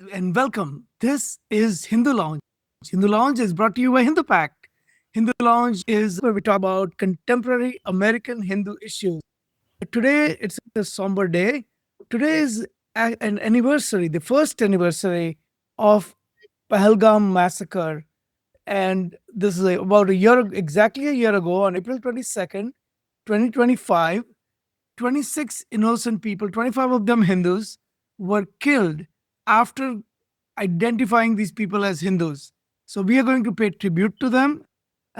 And welcome. This is Hindu Lounge. Hindu Lounge is brought to you by Hindu Pact. Hindu Lounge is where we talk about contemporary American Hindu issues. Today, it's a somber day. Today is an anniversary, the first anniversary of Pahalgam Massacre. And this is about exactly a year ago, on April 22nd, 2025, 26 innocent people, 25 of them Hindus, were killed after identifying these people as Hindus. So we are going to pay tribute to them.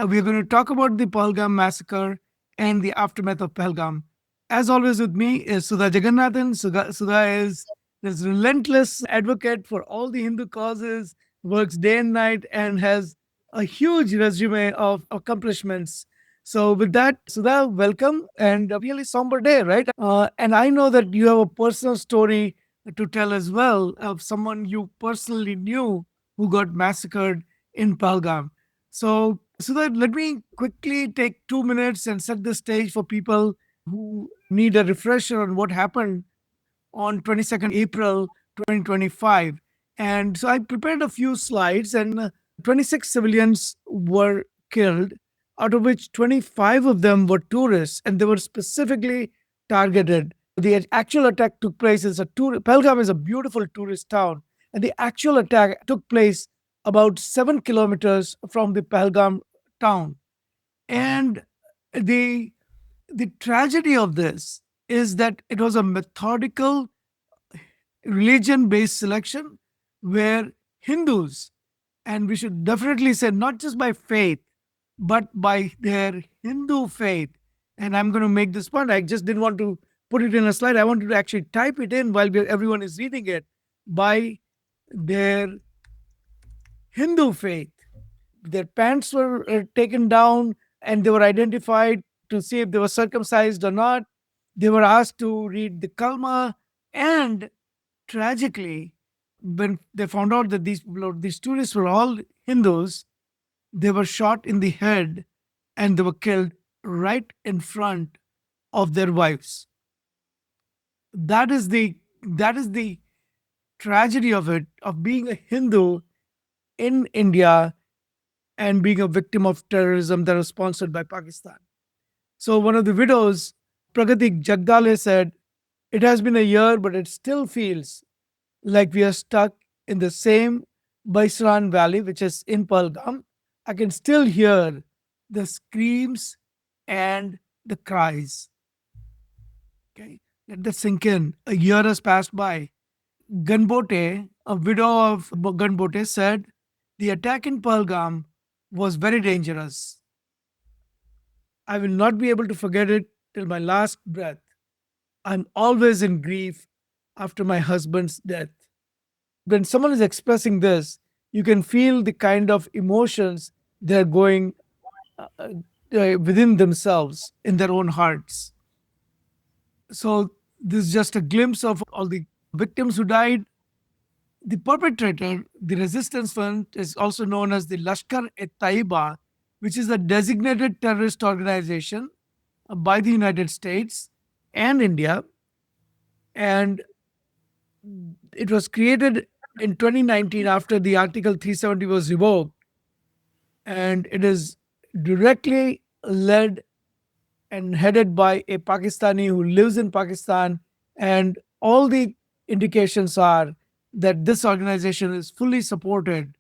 We are going to talk about the Pahalgam massacre and the aftermath of Pahalgam. As always, with me is Sudha Jagannathan. Sudha is this relentless advocate for all the Hindu causes, works day and night, and has a huge resume of accomplishments. So, with that, Sudha, welcome and a really somber day, right? And I know that you have a personal story to tell as well of someone you personally knew who got massacred in Pahalgam. So, Sudha, let me quickly take 2 minutes and set the stage for people who need a refresher on what happened on 22nd April 2025. And so I prepared a few slides, and 26 civilians were killed, out of which 25 of them were tourists, and they were specifically targeted. The actual attack took place as Pelgam is a beautiful tourist town, and the actual attack took place about 7 kilometers from the Pelgam town. And the the tragedy of this is that it was a methodical religion based selection where Hindus, and we should definitely say not just by faith, but by their Hindu faith. And I'm going to make this point. I just didn't want to put it in a slide. I wanted to actually type it in while everyone is reading it. By their Hindu faith, their pants were taken down and they were identified to see if they were circumcised or not. They were asked to read the Kalma, and tragically, when they found out that these tourists were all Hindus, they were shot in the head and they were killed right in front of their wives. That is the tragedy of it, of being a Hindu in India and being a victim of terrorism that was sponsored by Pakistan. So one of the widows, Pragati Jagdale, said, "It has been a year, but it still feels like we are stuck in the same Baisran Valley, which is in Pahalgam. I can still hear the screams and the cries." Okay, let that sink in. A year has passed by. Ganbote, a widow of Ganbote, said, "The attack in Pahalgam was very dangerous. I will not be able to forget it till my last breath. I'm always in grief after my husband's death." When someone is expressing this, you can feel the kind of emotions they're going within themselves in their own hearts. So, this is just a glimpse of all the victims who died. The perpetrator, the resistance front, is also known as the Lashkar-e-Taiba, which is a designated terrorist organization by the United States and India. And it was created in 2019 after the Article 370 was revoked. And it is directly led and headed by a Pakistani who lives in Pakistan. And all the indications are that this organization is fully supported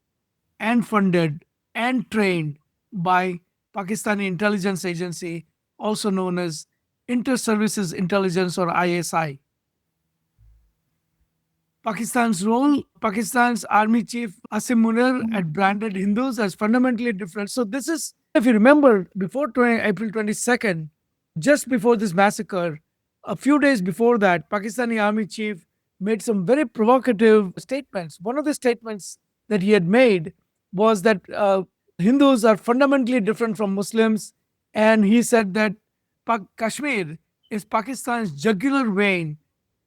and funded and trained by Pakistani intelligence agency, also known as Inter Services Intelligence or ISI. Pakistan's role, Pakistan's army chief Asim Munir had branded Hindus as fundamentally different. So this is, if you remember, before April 22nd, just before this massacre, a few days before that, Pakistani army chief made some very provocative statements. One of the statements that he had made was that Hindus are fundamentally different from Muslims, and he said that Kashmir is Pakistan's jugular vein,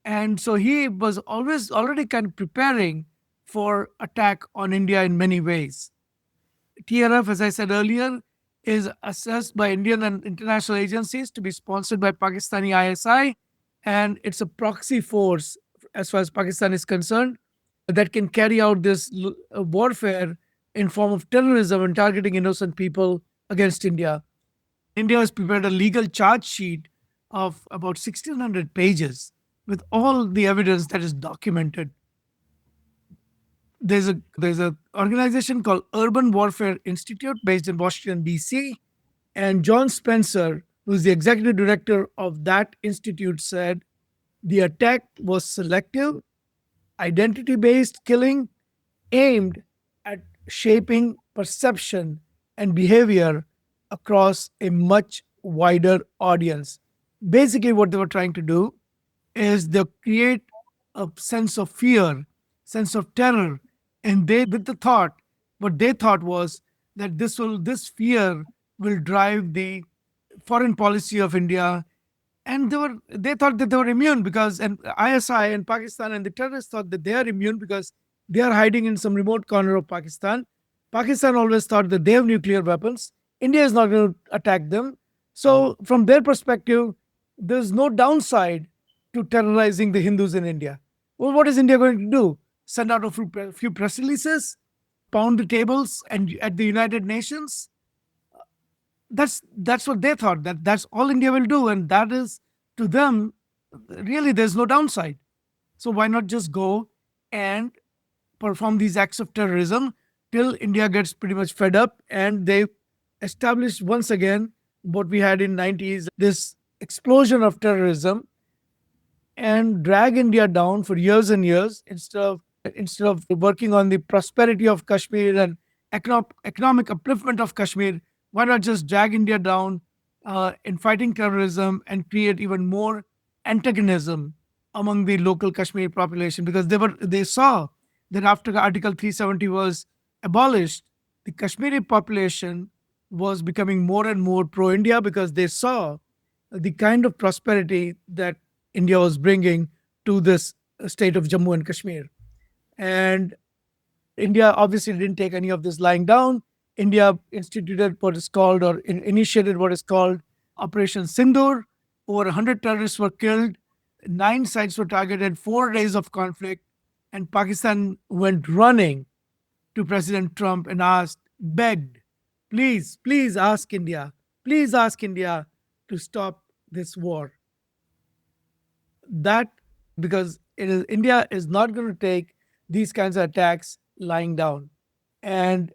and so he was always already kind of preparing for attack on India in many ways. TRF, as I said earlier, is assessed by Indian and international agencies to be sponsored by Pakistani ISI, and it's a proxy force as far as Pakistan is concerned that can carry out this warfare in form of terrorism and targeting innocent people against India. India has prepared a legal charge sheet of about 1,600 pages with all the evidence that is documented. There's a organization called Urban Warfare Institute based in Washington D.C. and John Spencer, who is the executive director of that institute, said the attack was selective, identity based killing aimed at shaping perception and behavior across a much wider audience. Basically, what they were trying to do is they create a sense of fear, sense of terror, and they, with the thought, what they thought was that this fear will drive the foreign policy of India, and they thought that they were immune because, and ISI and Pakistan and the terrorists thought that they are immune because they are hiding in some remote corner of Pakistan. Pakistan always thought that they have nuclear weapons. India is not going to attack them. So from their perspective, there's no downside to terrorizing the Hindus in India. Well, what is India going to do? Send out a few press releases, pound the tables, and at the United Nations? That's what they thought. That's all India will do, and that is, to them, really there's no downside. So why not just go and perform these acts of terrorism till India gets pretty much fed up and they establish once again what we had in 90s, this explosion of terrorism, and drag India down for years and years instead of working on the prosperity of Kashmir and economic upliftment of Kashmir. Why not just drag India down in fighting terrorism and create even more antagonism among the local Kashmir population? Because they saw that after Article 370 was abolished, the Kashmiri population was becoming more and more pro-India because they saw the kind of prosperity that India was bringing to this state of Jammu and Kashmir. And India obviously didn't take any of this lying down. India instituted what is called, or initiated what is called Operation Sindoor. Over 100 terrorists were killed. 9 sites were targeted, 4 days of conflict. And Pakistan went running to President Trump and begged, please ask India to stop this war. That, because India is not going to take these kinds of attacks lying down. And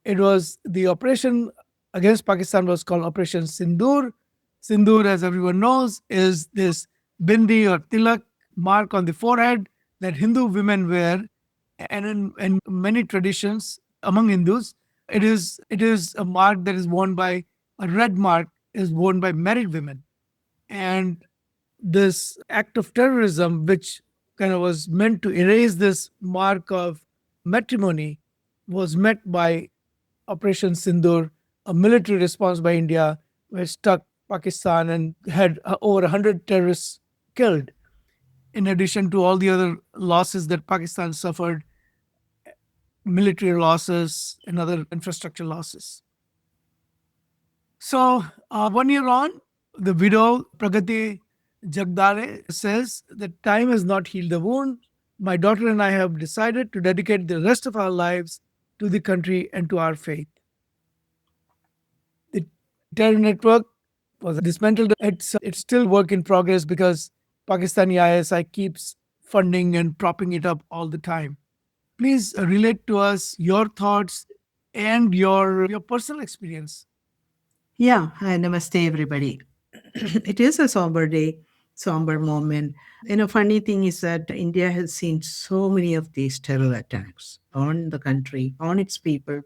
it was the operation against Pakistan was called Operation Sindoor. Sindoor, as everyone knows, is this bindi or tilak mark on the forehead that Hindu women wear, and in many traditions among Hindus, it is a mark that is worn by a red mark is worn by married women. And this act of terrorism, which kind of was meant to erase this mark of matrimony, was met by Operation Sindoor, a military response by India, which struck Pakistan and had over 100 terrorists killed, in addition to all the other losses that Pakistan suffered, military losses and other infrastructure losses. So 1 year on, the widow Pragati Jagdare says that time has not healed the wound. My daughter and I have decided to dedicate the rest of our lives to the country and to our faith. The terror network was dismantled. It's still work in progress because Pakistani ISI keeps funding and propping it up all the time. Please relate to us your thoughts and your personal experience. Yeah, hi, namaste, everybody. It is a somber day somber moment. Funny thing is that India has seen so many of these terror attacks on the country, on its people,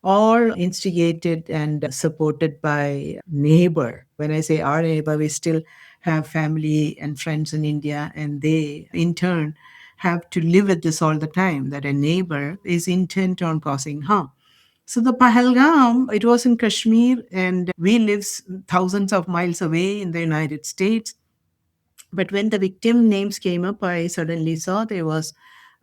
all instigated and supported by neighbor. When I say our neighbor, we still have family and friends in India, and they in turn have to live with this all the time, that a neighbor is intent on causing harm. So the Pahalgam, it was in Kashmir, and we live thousands of miles away in the United States. But when the victim names came up, I suddenly saw there was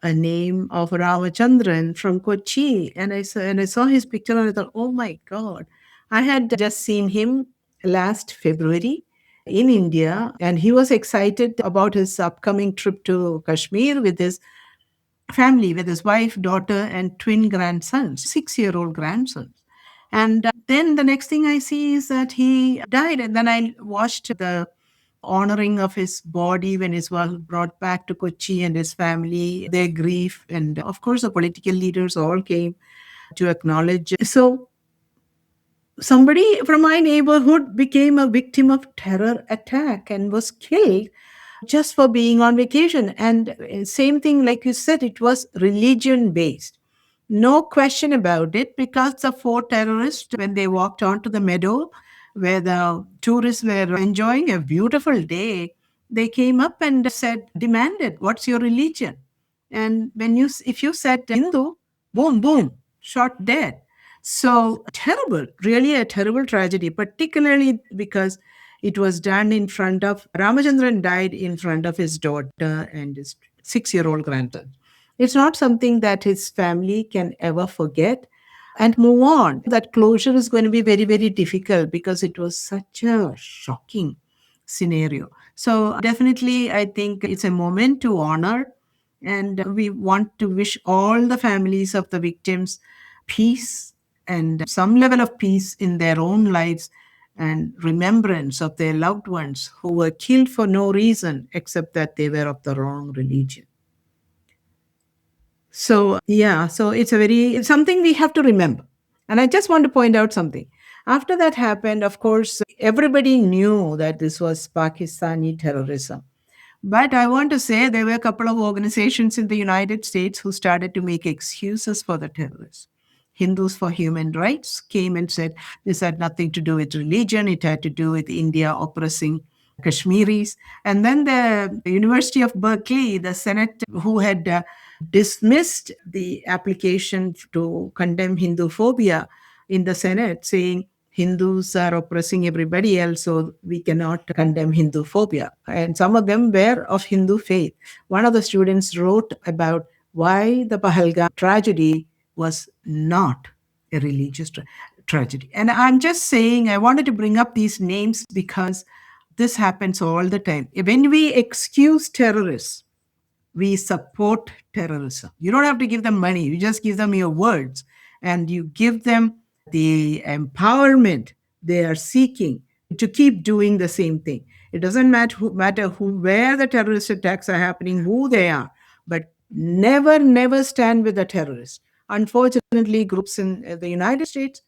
a name of Ramachandran from Kochi, and I saw his picture, and I thought, oh my God, I had just seen him last February in India, and he was excited about his upcoming trip to Kashmir with his family, with his wife, daughter, and twin grandsons, 6-year-old grandsons. And then the next thing I see is that he died. And then I watched the honoring of his body when he was brought back to Kochi, and his family, their grief. And of course, the political leaders all came to acknowledge. So somebody from my neighborhood became a victim of terror attack and was killed just for being on vacation. And same thing, like you said, it was religion based. No question about it, because the four terrorists, when they walked onto the meadow where the tourists were enjoying a beautiful day, they came up and said, demanded, what's your religion? And if you said Hindu, boom, boom, shot dead. So terrible, really a terrible tragedy, particularly because it was done in front of Ramachandran, died in front of his daughter and his 6-year-old grandson. It's not something that his family can ever forget and move on. That closure is going to be very, very difficult because it was such a shocking scenario. So, definitely, I think it's a moment to honor, and we want to wish all the families of the victims peace and some level of peace in their own lives, and remembrance of their loved ones who were killed for no reason except that they were of the wrong religion. So, yeah, so it's something we have to remember. And I just want to point out something. After that happened, of course, everybody knew that this was Pakistani terrorism. But I want to say there were a couple of organizations in the United States who started to make excuses for the terrorists. Hindus for Human Rights came and said this had nothing to do with religion, it had to do with India oppressing Kashmiris. And then the University of Berkeley, the Senate, who had dismissed the application to condemn Hindu phobia in the Senate, saying Hindus are oppressing everybody else, so we cannot condemn Hindu phobia. And some of them were of Hindu faith. One of the students wrote about why the Pahalgam tragedy was not a religious tragedy. And I'm just saying, I wanted to bring up these names because this happens all the time. When we excuse terrorists, we support terrorism. You don't have to give them money, you just give them your words, and you give them the empowerment they are seeking to keep doing the same thing. It doesn't matter where the terrorist attacks are happening, who they are, but never, never stand with the terrorists. Unfortunately, groups in the United States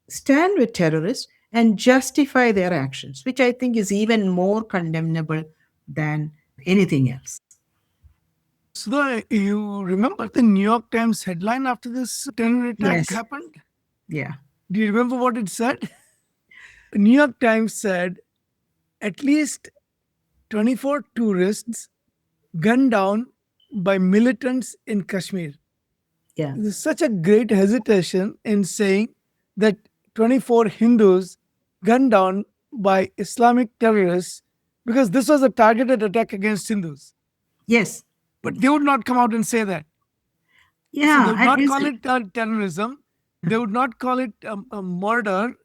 stand with terrorists and justify their actions, which I think is even more condemnable than anything else. So, you remember the New York Times headline after this terror attack Yes. happened? Yeah. Do you remember what it said? The New York Times said at least 24 tourists gunned down by militants in Kashmir. Yeah. There's such a great hesitation in saying that 24 Hindus gunned down by Islamic terrorists because this was a targeted attack against Hindus. Yes. But they would not come out and say that. So they Yeah. would And not call it terrorism. They would not call it a murder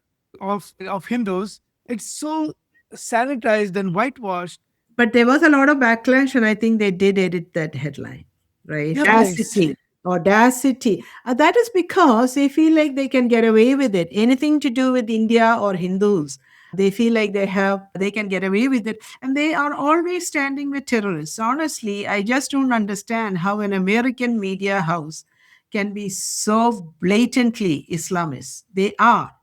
of Hindus. It's so sanitized and whitewashed. but there was a lot of backlash, and I think they did edit that headline, right? Yeah, please. Audacity. Audacity. That is because they feel like they can get away with it. Anything to do with India or Hindus, they feel like they can get away with it. And they are always standing with terrorists. Honestly, I just don't understand how an American media house can be so blatantly Islamist. They are.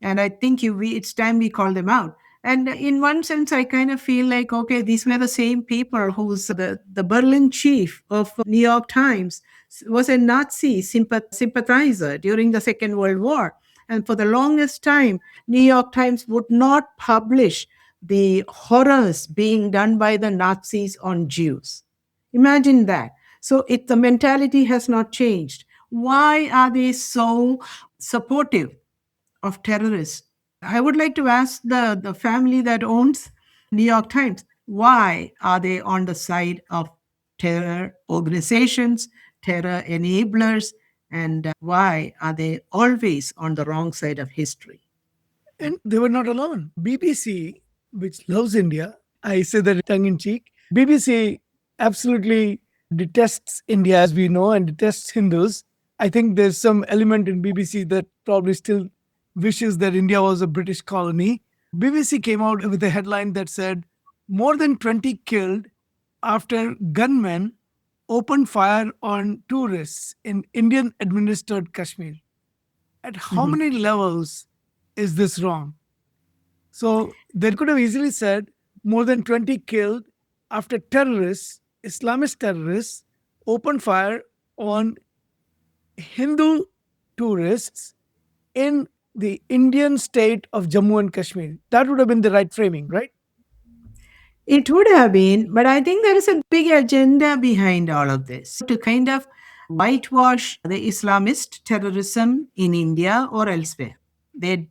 And I think it's time we call them out. And in one sense, I kind of feel like, okay, these were the same people who's the Berlin chief of New York Times was a Nazi sympathizer during the Second World War. And for the longest time, New York Times would not publish the horrors being done by the Nazis on Jews. Imagine that. So the mentality has not changed. Why are they so supportive of terrorists? I would like to ask the family that owns New York Times, why are they on the side of terror organizations, terror enablers, and why are they always on the wrong side of history? And they were not alone. BBC, which loves India, I say that tongue in cheek, BBC absolutely detests India, as we know, and detests Hindus. I think there's some element in BBC that probably still wishes that India was a British colony. BBC came out with a headline that said, more than 20 killed after gunmen opened fire on tourists in Indian administered Kashmir. At how Mhm. many levels is this wrong? So they could have easily said more than 20 killed after terrorists, Islamist terrorists, opened fire on Hindu tourists in the Indian state of Jammu and Kashmir. That would have been the right framing, right? It would have been, but I think there is a big agenda behind all of this to kind of whitewash the Islamist terrorism in India or elsewhere. They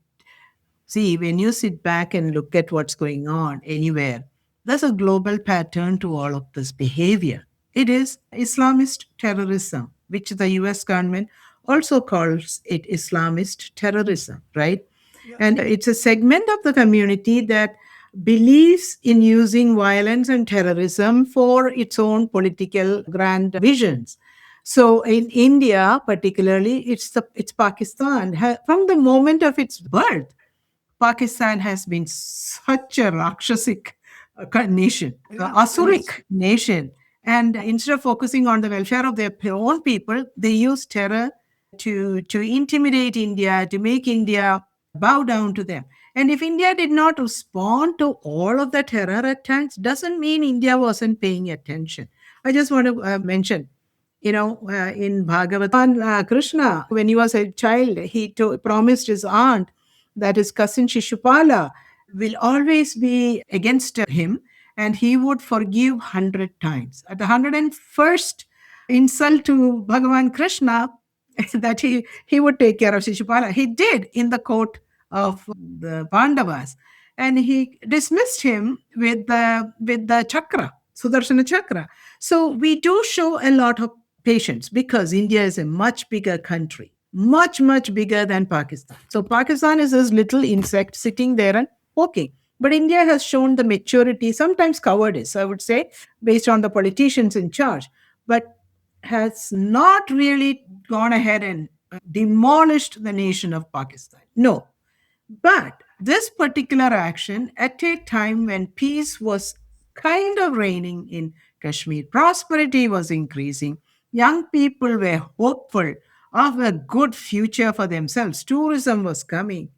See, when you sit back and look at what's going on anywhere, there's a global pattern to all of this behavior. It is Islamist terrorism, which the US government also calls it Islamist terrorism, right? Yeah. And it's a segment of the community that believes in using violence and terrorism for its own political grand visions. So in India, particularly, it's Pakistan. From the moment of its birth, Pakistan has been such a Rakshasic nation, Yeah, Asuric nation. And instead of focusing on the welfare of their own people, they use terror to intimidate India, to make India bow down to them. And if India did not respond to all of the terror attacks, doesn't mean India wasn't paying attention. I just want to mention, in Bhagavatam, Krishna, when he was a child, he promised his aunt that his cousin Shishupala will always be against him and he would forgive 100 times. At the 101st insult to Bhagavan Krishna, that he would take care of Shishupala. He did in the court of the Pandavas. And he dismissed him with the chakra, Sudarshana chakra. So we do show a lot of patience because India is a much bigger country, much, much bigger than Pakistan. So Pakistan is this little insect sitting there and poking. But India has shown the maturity, sometimes cowardice, I would say, based on the politicians in charge, but has not really gone ahead and demolished the nation of Pakistan. No, but this particular action at a time when peace was kind of reigning in Kashmir, prosperity was increasing, young people were hopeful of a good future for themselves, tourism was coming.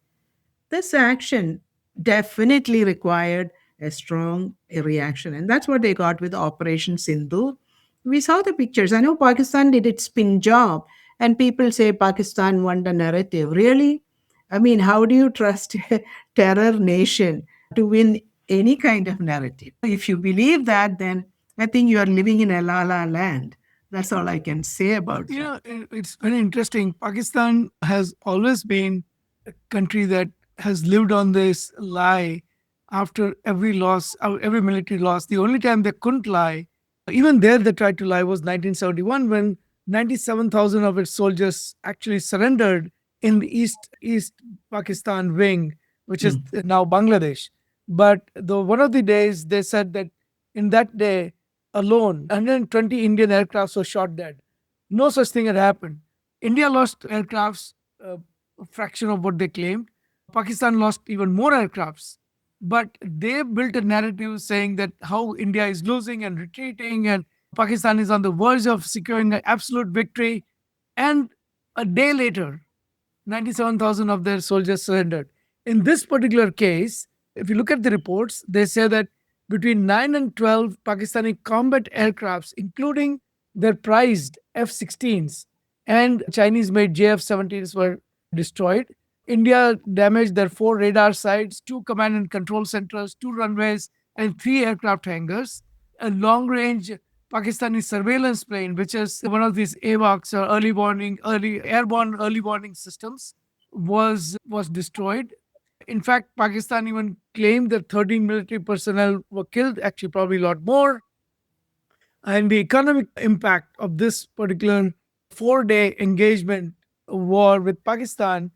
This action definitely required a strong reaction, and that's what they got with Operation Sindhu. We saw the pictures. I know Pakistan did its spin job, and people say Pakistan won the narrative. Really? I mean, how do you trust a terror nation to win any kind of narrative? If you believe that, then I think you are living in a la la land. That's all I can say about You that. know, it's very interesting. Pakistan has always been a country that has lived on this lie after every loss, every military loss. The only time they couldn't lie, even there they tried to lie, was 1971 when 97,000 of its soldiers actually surrendered in the East Pakistan wing, which is Mm. now Bangladesh. But one of the days they said that in that day alone, 120 Indian aircrafts were shot dead. No such thing had happened. India lost aircrafts, a fraction of what they claimed. Pakistan lost even more aircrafts. But they built a narrative saying that how India is losing and retreating, and Pakistan is on the verge of securing an absolute victory. And a day later, 97,000 of their soldiers surrendered. In this particular case, If you look at the reports, they say that between 9 and 12 Pakistani combat aircrafts, including their prized F 16s and Chinese made JF 17s, were destroyed. India damaged their 4 radar sites, 2 command and control centers, 2 runways, and 3 aircraft hangars. A long range Pakistani surveillance plane, which is one of these AWACS or early airborne early warning systems, was destroyed. In fact, Pakistan even claimed that 13 military personnel were killed, actually, probably a lot more. And the economic impact of this particular 4 day engagement war with Pakistan,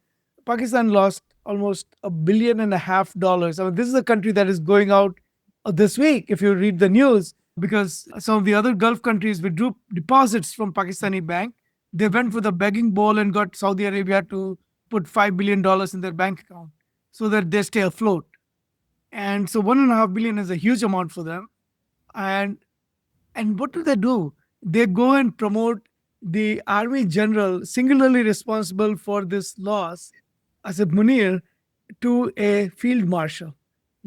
Pakistan lost almost $1.5 billion. I mean, this is a country that is going out this week, if you read the news, because some of the other Gulf countries withdrew deposits from Pakistani bank. They went for the begging bowl and got Saudi Arabia to put $5 billion in their bank account so that they stay afloat. And so 1.5 billion is a huge amount for them. And what do they do? They go and promote the army general singularly responsible for this loss, Asif Munir, to a field marshal.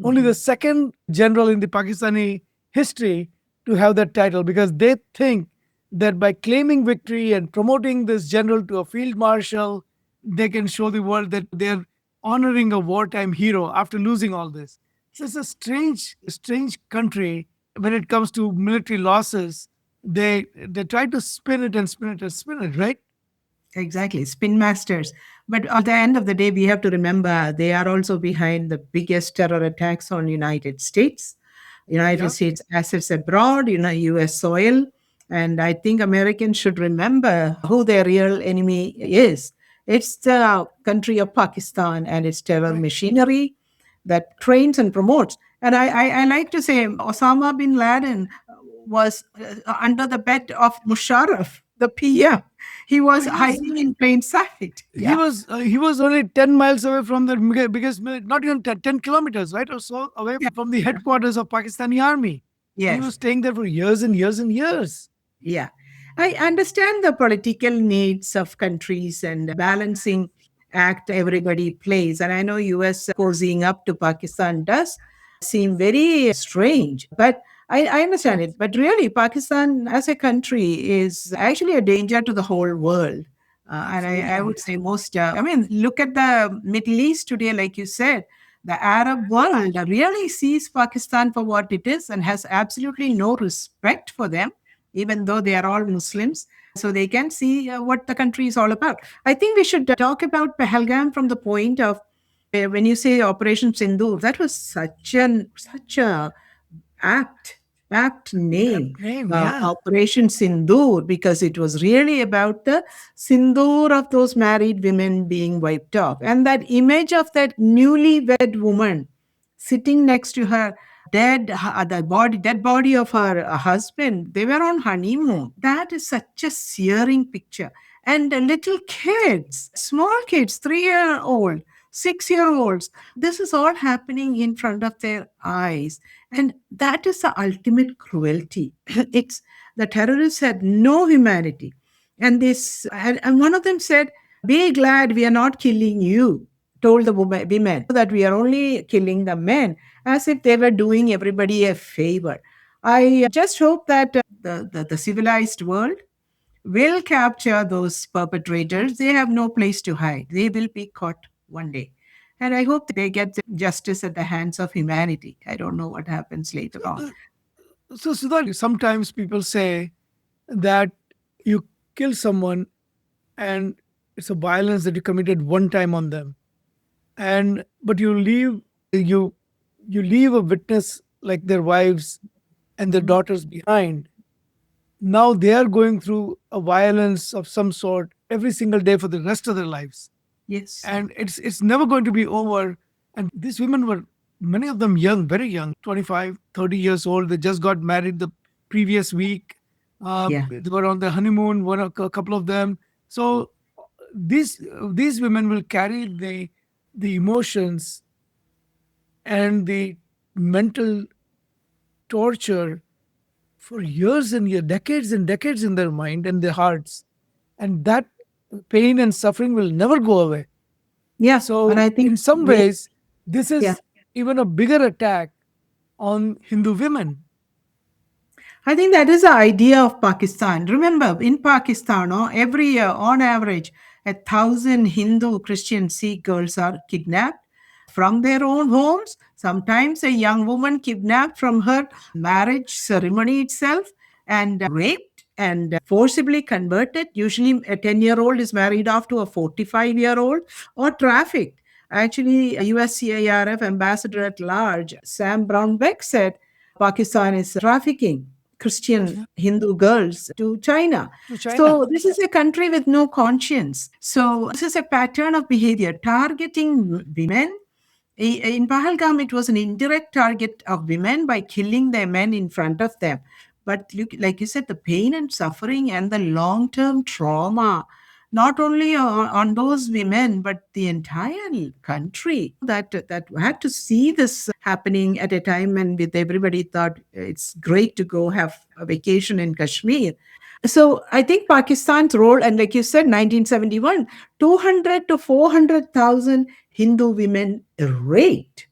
Only the Mhm. second general in the Pakistani history to have that title, because they think that by claiming victory and promoting this general to a field marshal, they can show the world that they're honoring a wartime hero after losing all this. So it's a strange country when it comes to military losses. They try to spin it and spin it and spin it, right? Exactly, spin masters. But at the end of the day, we have to remember they are also behind the biggest terror attacks on United States, United Yeah, States assets abroad, U.S. soil. And I think Americans should remember who their real enemy is. It's the country of Pakistan and its terror right. machinery that trains and promotes. And I like to say Osama bin Laden was under the bed of Musharraf, the PM. He Oh, was hiding in plain sight. Yeah. he was only 10 miles away from the biggest, not even 10 kilometers, right, or so away Yeah. from the headquarters of Pakistani army. And he was Yes. staying there for years and years and years. Yeah. I understand the political needs of countries and balancing act everybody plays. And I know US cozying up to Pakistan does seem very strange, but I understand it. But really, Pakistan as a country is actually a danger to the whole world. And I Absolutely. would say most, I mean, look at the Middle East today, like you said. The Arab world really sees Pakistan for what it is and has absolutely no respect for them, even though they are all Muslims. So they can see what the country is all about. I think we should talk about Pahalgam from the point of when you say Operation Sindoor, that was such a apt apt That name, name, yeah. Operation Sindoor, because it was really about the sindoor of those married women being wiped off, and that image of that newlywed woman sitting next to her dead body of her husband. They were on honeymoon. That is such a searing picture. And little kids, small kids, 3-year old, 6-year olds, this is all happening in front of their eyes. And that is the ultimate cruelty. It's the terrorists had no humanity. And one of them said, "Be glad we are not killing you," told the women, that we are only killing the men, as if they were doing everybody a favor. I just hope that the civilized world will capture those perpetrators. They have no place to hide. They will be caught one day. And I hope they get justice at the hands of humanity. I don't know what happens later on. So, Sudhar, sometimes people say that you kill someone and it's a violence that you committed one time on them, and but you you leave a witness like their wives and their Mhm. daughters behind. Now they are going through a violence of some sort every single day for the rest of their lives, Yes. and it's never going to be over. And these women were, many of them, young, very young, 25, 30 years old. They just got married the previous week. Yeah. They were on their honeymoon, a couple of them. So these women will carry the emotions and the mental torture for years and years, decades and decades in their mind and their hearts. And that pain and suffering will never go away. Yeah. And So, I think in some we, ways, this yeah. is even a bigger attack on Hindu women. I think that is the idea of Pakistan. Remember, in Pakistan, every year, on average, 1,000 Hindu, Christian, Sikh girls are kidnapped from their own homes. Sometimes a young woman kidnapped from her marriage ceremony itself and raped and forcibly converted. Usually, a 10-year-old is married off to a 45-year-old or trafficked. Actually, USCIRF ambassador at large, Sam Brownback, said Pakistan is trafficking Christian Yeah, Hindu girls to China. to China. So, this is a country with no conscience. So, this is a pattern of behavior targeting women. In Pahalgam, it was an indirect target of women by killing their men in front of them. But look, like you said, the pain and suffering and the long term trauma, not only on those women, but the entire country that had to see this happening at a time when with everybody thought it's great to go have a vacation in Kashmir. So I think Pakistan's role, and like you said, 1971, 200 to 400,000 Hindu women raped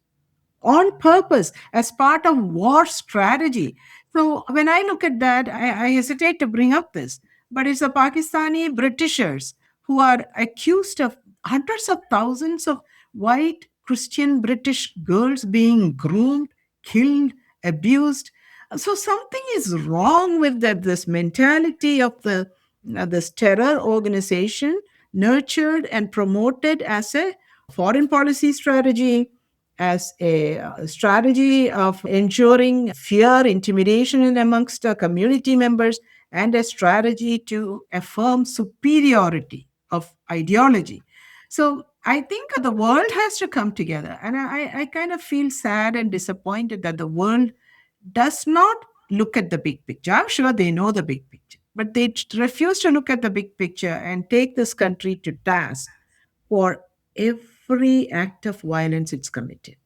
on purpose as part of war strategy. So when I look at that, I hesitate to bring up this, but it's the Pakistani Britishers who are accused of hundreds of thousands of white Christian British girls being groomed, killed, abused. So something is wrong with this mentality of this terror organization nurtured and promoted as a foreign policy strategy, as a strategy of ensuring fear, intimidation in amongst community members, and a strategy to affirm superiority of ideology. So I think the world has to come together. And I kind of feel sad and disappointed that the world does not look at the big picture. I'm sure they know the big picture, but they refuse to look at the big picture and take this country to task for every act of violence it's committed.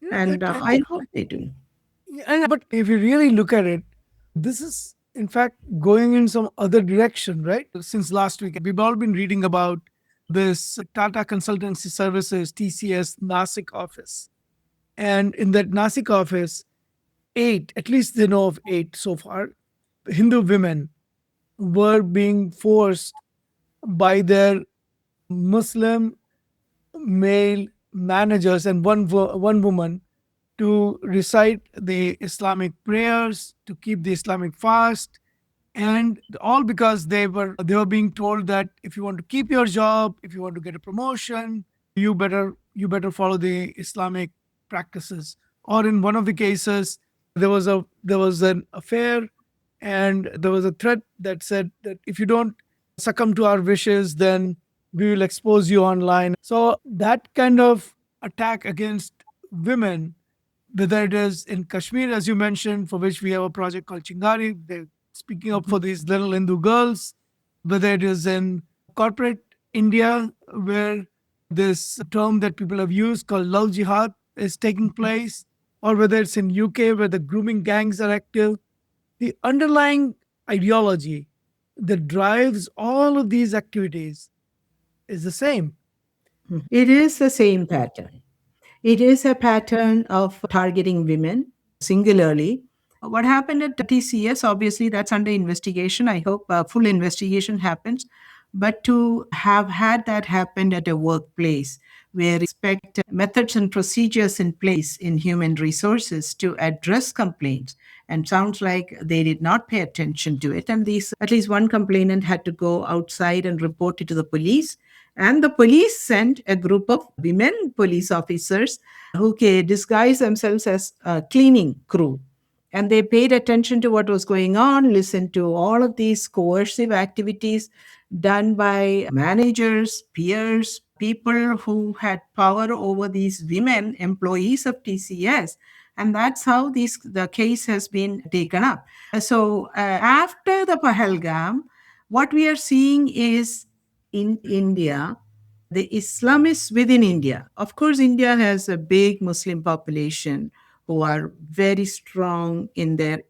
Yeah, And I hope they do. but if you really look at it, this is in fact going in some other direction, right? Since last week, we've all been reading about this Tata Consultancy Services TCS Nasik office. And in that Nasik office, eight, at least they know of eight so far, Hindu women were being forced by their Muslim male managers and one woman to recite the Islamic prayers, to keep the Islamic fast, and all because they were being told that if you want to keep your job, if you want to get a promotion, you better follow the Islamic practices. Or in one of the cases, there was an affair, and there was a threat that said that if you don't succumb to our wishes, then we will expose you online. So that kind of attack against women, whether it is in Kashmir, as you mentioned, for which we have a project called Chingari, they're speaking up for these little Hindu girls, whether it is in corporate India, where this term that people have used called love jihad is taking place, or whether it's in UK where the grooming gangs are active, the underlying ideology that drives all of these activities is the same. It is the same pattern. It is a pattern of targeting women singularly. What happened at TCS, obviously, that's under investigation. I hope full investigation happens. But to have had that happen at a workplace where expect methods and procedures in place in human resources to address complaints, and sounds like they did not pay attention to it. And these, at least one complainant had to go outside and report it to the police. And the police sent a group of women police officers who disguised themselves as a cleaning crew. And they paid attention to what was going on, listened to all of these coercive activities done by managers, peers, people who had power over these women employees of TCS. And that's how the case has been taken up. So after the Pahalgam, what we are seeing is in India, the Islamists within India. Of course, India has a big Muslim population who are very strong in their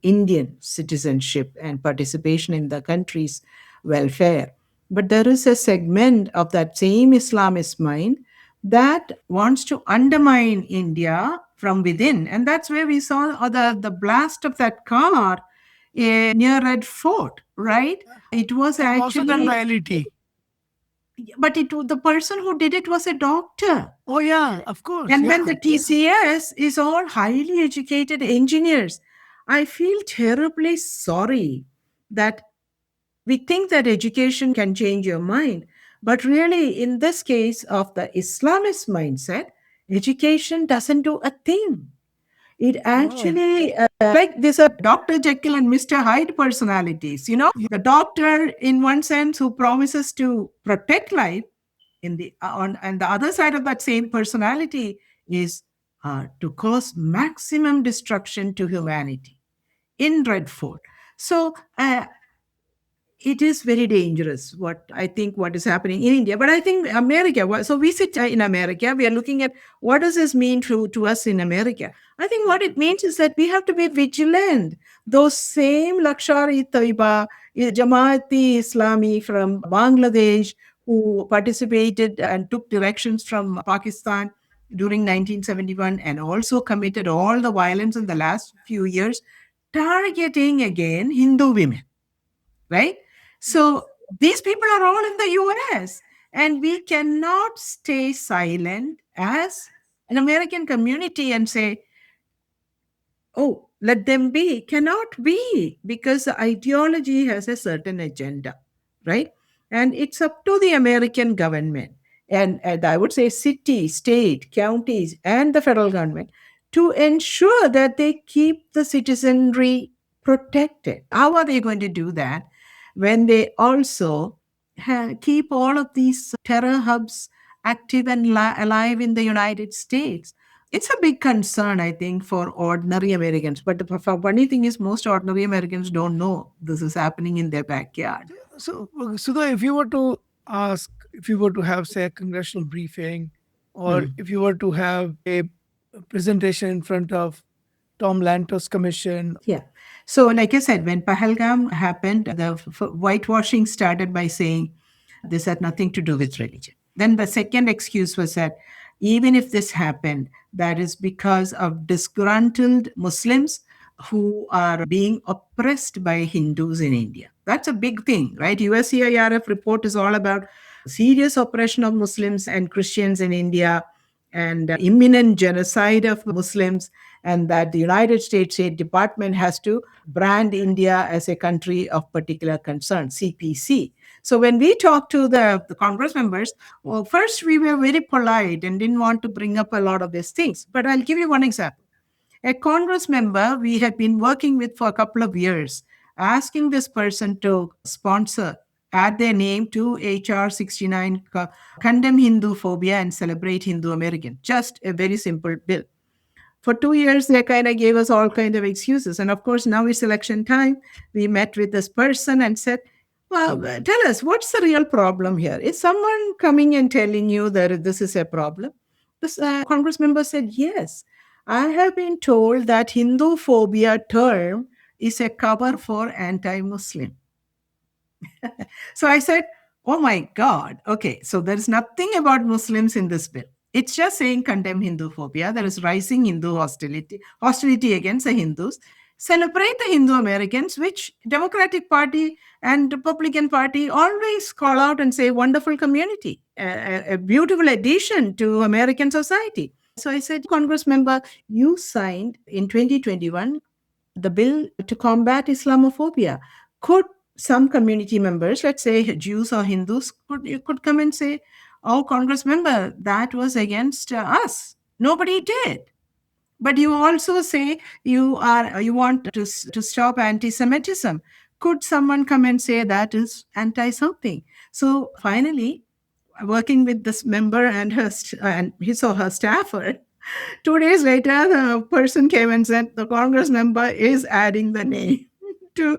Indian citizenship and participation in the country's welfare. But there is a segment of that same Islamist mind that wants to undermine India from within. And that's where we saw the blast of that car near Red Fort, right? It was It was also done actually, by LET. but the person who did it was a doctor. Oh yeah, of course. And when Yeah. the TCS is all highly educated engineers, I feel terribly sorry that we think that education can change your mind. But really, in this case of the Islamist mindset, education doesn't do a thing. It No. actually, like this, a Dr. Jekyll and Mr. Hyde personalities. Yeah. The doctor, in one sense, who promises to protect life, in the on and the other side of that same personality is to cause maximum destruction to humanity in Red Fort. So it is very dangerous what I think what is happening in India. But I think America, so we sit in America, we are looking at what does this mean to us in America. I think what it means is that we have to be vigilant. Those same Lakshar-e Taiba, Jamaati Islami from Bangladesh, who participated and took directions from Pakistan during 1971 and also committed all the violence in the last few years, targeting again Hindu women, right? So these people are all in the US, and we cannot stay silent as an American community and say, oh, let them be. Cannot be, because the ideology has a certain agenda, right? And it's up to the American government and I would say city, state, counties, and the federal government to ensure that they keep the citizenry protected. How are they going to do that when they also keep all of these terror hubs active and alive in the United States? It's a big concern, I think, for ordinary Americans. But the funny thing is, most ordinary Americans don't know this is happening in their backyard. So, Sudha, if you were to ask, if you were to have, say, a congressional briefing, or Hmm. if you were to have a presentation in front of Tom Lantos Commission. Yeah. So, like I said, when Pahalgam happened, the whitewashing started by saying this had nothing to do with religion. Then the second excuse was that even if this happened, that is because of disgruntled Muslims who are being oppressed by Hindus in India. That's a big thing, right? USCIRF report is all about serious oppression of Muslims and Christians in India and imminent genocide of Muslims, and that the United States State Department has to brand India as a country of particular concern, CPC. So when we talked to the Congress members, well, first we were very polite and didn't want to bring up a lot of these things. But I'll give you one example. A Congress member we had been working with for a couple of years, asking this person to sponsor, add their name to HR 69, condemn Hindu phobia and celebrate Hindu American. Just a very simple bill. For 2 years, they kind of gave us all kind of excuses. And of course, now it's election time. We met with this person and said, well, tell us, what's the real problem here? Is someone coming and telling you that this is a problem? This Congress member said, yes. I have been told that Hindu phobia term is a cover for anti-Muslim. So I said, oh my God. Okay, so there's nothing about Muslims in this bill. It's just saying condemn Hindu phobia. There is rising Hindu hostility against the Hindus. Celebrate the Hindu Americans, which Democratic Party and Republican Party always call out and say wonderful community, a beautiful addition to American society. So I said, Congress member, you signed in 2021 the bill to combat Islamophobia. Could some community members, let's say Jews or Hindus, you could come and say, "Oh, Congress member, that was against us." Nobody did. But you also say you want to stop anti-Semitism. Could someone come and say that is anti something? So finally, working with this member and and his or her staffer, 2 days later, the person came and said the Congress member is adding the name to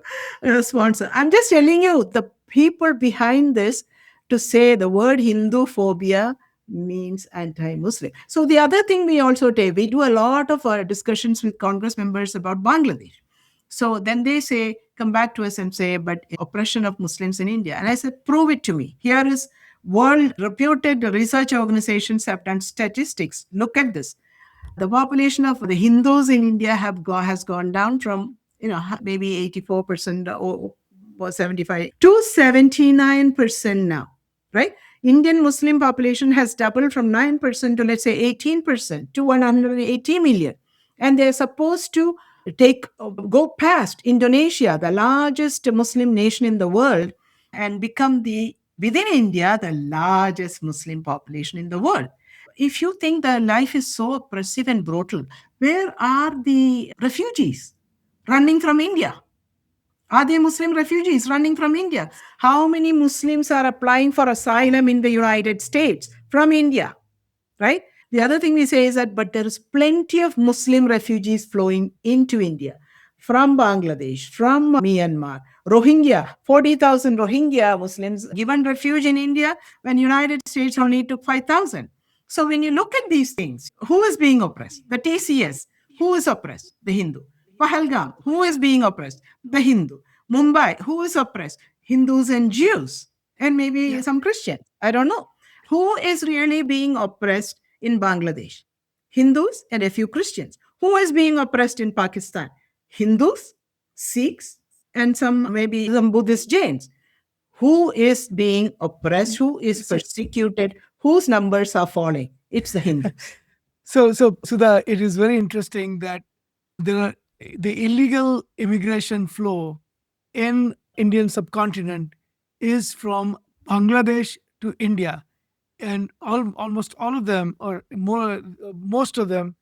sponsor. I'm just telling you, the people behind this to say the word Hindu phobia means anti-Muslim. So the other thing we also do, we do a lot of discussions with Congress members about Bangladesh. So then they say, come back to us and say, but oppression of Muslims in India. And I said, prove it to me. Here is World reputed research organizations have done statistics. Look at this. The population of the Hindus in India has gone down from maybe 84% or 75 to 79% now, right? Indian Muslim population has doubled from 9% to, let's say, 18% to 180 million, and they're supposed to take go past Indonesia, the largest Muslim nation in the world, and become the within India the largest Muslim population in the world. If you think that life is so oppressive and brutal, where are the refugees running from India? Are there Muslim refugees running from India? How many Muslims are applying for asylum in the United States from India? Right? The other thing we say is that, but there is plenty of Muslim refugees flowing into India from Bangladesh, from Myanmar, Rohingya, 40,000 Rohingya Muslims given refuge in India when United States only took 5,000. So when you look at these things, who is being oppressed? The TCS. Who is oppressed? The Hindu. Pahalgam. Who is being oppressed? The Hindu. Mumbai. Who is oppressed? Hindus and Jews, and maybe Yeah. some Christians. I don't know. Who is really being oppressed in Bangladesh? Hindus and a few Christians. Who is being oppressed in Pakistan? Hindus, Sikhs, and some maybe some Buddhist Jains. Who is being oppressed? Who is So, persecuted? Whose numbers are falling? It's the Hindus. so it is very interesting that there are the illegal immigration flow in Indian subcontinent is from Bangladesh to India, and almost all of them, or more, most of them,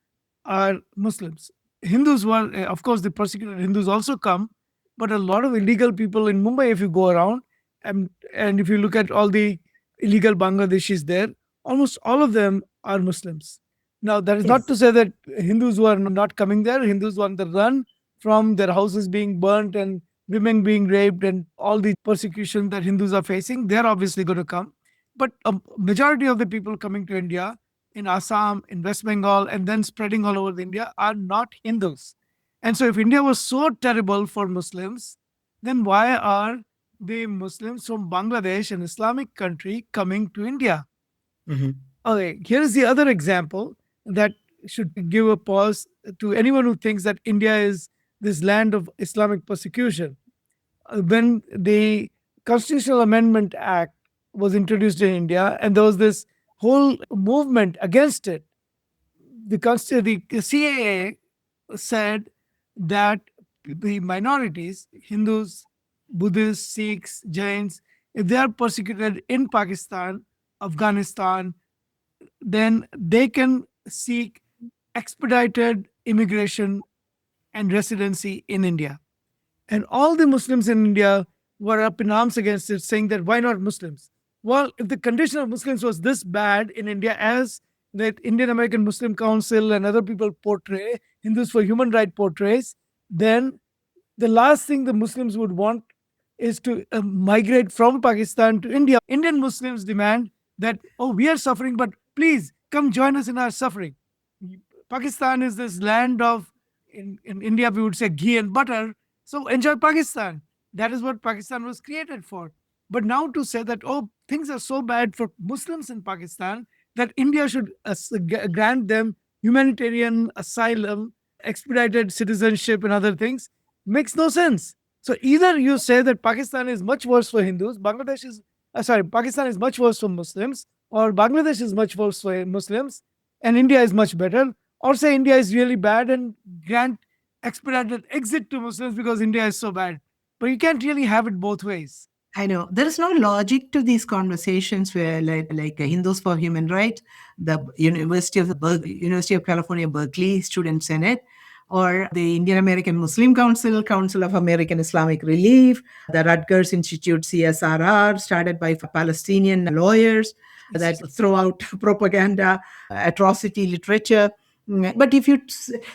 are Muslims. Hindus were, of course, the persecuted Hindus also come, but a lot of illegal people in Mumbai, if you go around, and if you look at all the illegal Bangladeshis there, almost all of them are Muslims. Now, that is not Yes. to say that Hindus who are not coming there, Hindus who are on the run from their houses being burnt and women being raped and all the persecution that Hindus are facing, they're obviously going to come. But a majority of the people coming to India in Assam, in West Bengal, and then spreading all over the India are not Hindus. And so, if India was so terrible for Muslims, then why are the Muslims from Bangladesh, an Islamic country, coming to India? Mhm. Okay, here is the other example that should give a pause to anyone who thinks that India is this land of Islamic persecution. When the Constitutional Amendment Act was introduced in India, and there was this whole movement against it, the CAA said that the minorities, Hindus, Buddhists, Sikhs, Jains, if they are persecuted in Pakistan, Afghanistan, then they can seek expedited immigration and residency in India. And all the Muslims in India were up in arms against it, saying that why not Muslims? Well, if the condition of Muslims was this bad in India, as that Indian American Muslim Council and other people portray, Hindus for Human Rights portrays, then the last thing the Muslims would want is to migrate from Pakistan to India. Indian Muslims demand that, oh, we are suffering, but please come join us in our suffering. Pakistan is this land of, in India, we would say ghee and butter. So enjoy Pakistan. That is what Pakistan was created for. But now to say that, oh, things are so bad for Muslims in Pakistan that India should grant them humanitarian asylum, expedited citizenship, and other things makes no sense. So either you say that Pakistan is much worse for Hindus, Pakistan is much worse for Muslims, or Bangladesh is much worse for Muslims, and India is much better, or say India is really bad and grant expedited exit to Muslims because India is so bad. But you can't really have it both ways. I know there is no logic to these conversations where, like Hindus for Human Rights, the University of California, Berkeley Student Senate, or the Indian American Muslim Council, Council of American Islamic Relief, the Rutgers Institute CSRR, started by Palestinian lawyers that throw out propaganda, atrocity literature. But if you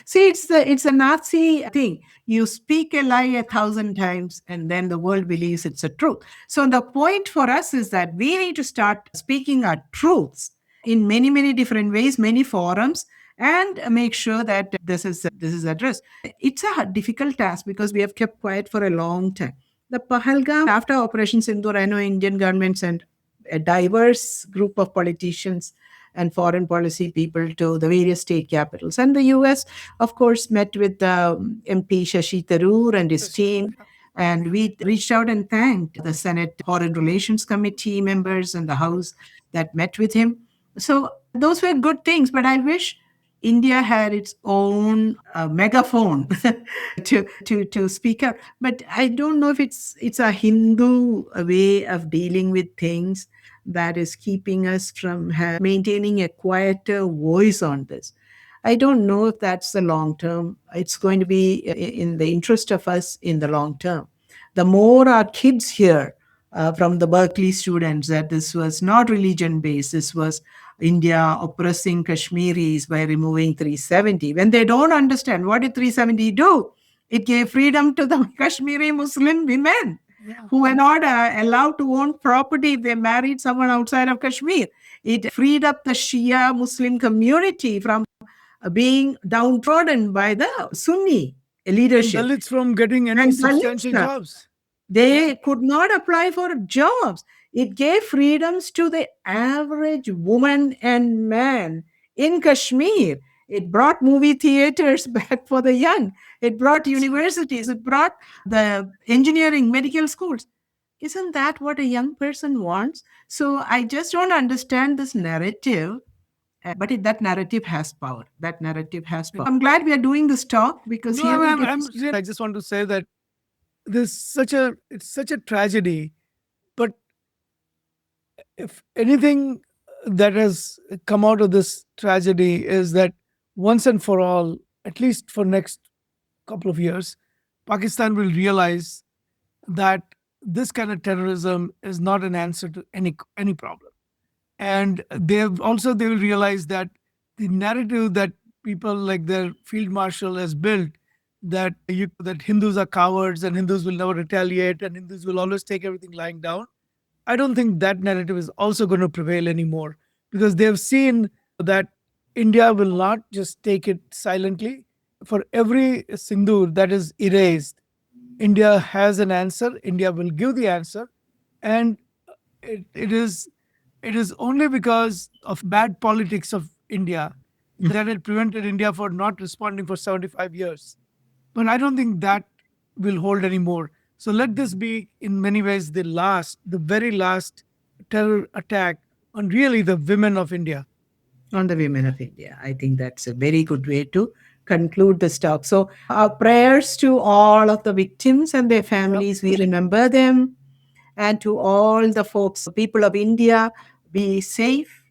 see, it's a Nazi thing. You speak a lie 1,000 times, and then the world believes it's a truth. So the point for us is that we need to start speaking our truths in many, many different ways, many forums, and make sure that this is addressed. It's a difficult task because we have kept quiet for a long time. The Pahalgam, after Operation Sindoor, I know Indian government sent a diverse group of politicians and foreign policy people to the various state capitals. And the US, of course, met with MP Shashi Tharoor and his team. And we reached out and thanked the Senate Foreign Relations Committee members and the House that met with him. So those were good things, but I wish India had its own megaphone to speak out. But I don't know if it's a Hindu way of dealing with things that is keeping us from maintaining a quieter voice on this. I don't know if that's the long term. It's going to be in the interest of us in the long term. The more our kids hear from the Berkeley students that this was not religion based, this was India oppressing Kashmiris by removing 370. When they don't understand what did 370 do, it gave freedom to the Kashmiri Muslim women who were not allowed to own property if they married someone outside of Kashmir. It freed up the Shia Muslim community from being downtrodden by the Sunni And leadership. Dalits from getting any And substantial Dalits, jobs. they could not apply for jobs. It gave freedoms to the average woman and man in Kashmir. It brought movie theaters back for the young. It brought universities. It brought the engineering, medical schools. Isn't that what a young person wants? So I just don't understand this narrative. But that narrative has power. That narrative has power. I'm glad we are doing this talk because No, here we get. I'm really, I just want to say that it's such a tragedy. But if anything that has come out of this tragedy is that once and for all, at least for next couple of years, Pakistan will realize that this kind of terrorism is not an answer to any problem. And they will realize that the narrative that people like their field marshal has built, that Hindus are cowards and Hindus will never retaliate and Hindus will always take everything lying down. I don't think that narrative is also going to prevail anymore, because they've seen that India will not just take it silently. For every sindoor that is erased, India has an answer. India will give the answer. And it is only because of bad politics of India that it prevented India for not responding for 75 years. But I don't think that will hold anymore. So let this be, in many ways, the very last terror attack on really the women of India. On the women of India. I think that's a very good way to conclude this talk. So, our prayers to all of the victims and their Yep. families, we remember them. And to all the folks, people of India, be safe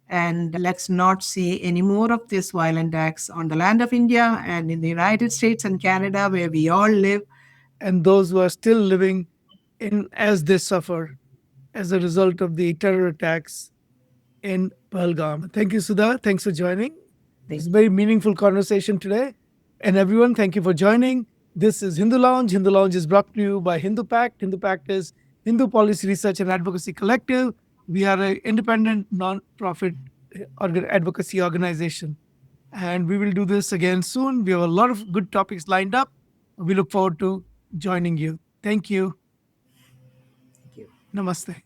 and let's not see any more of these violent acts on the land of India and in the United States and Canada, where we all live. And those who are still living in as they suffer as a result of the terror attacks in Pahalgam. Thank you, Sudha. Thanks for joining. It's a very meaningful conversation today. And everyone, thank you for joining. This is Hindu Lounge. Hindu Lounge is brought to you by Hindu Pact. Hindu Pact is Hindu Policy Research and Advocacy Collective. We are an independent, non-profit advocacy organization. And we will do this again soon. We have a lot of good topics lined up. We look forward to joining you. Thank you. Thank you. Namaste.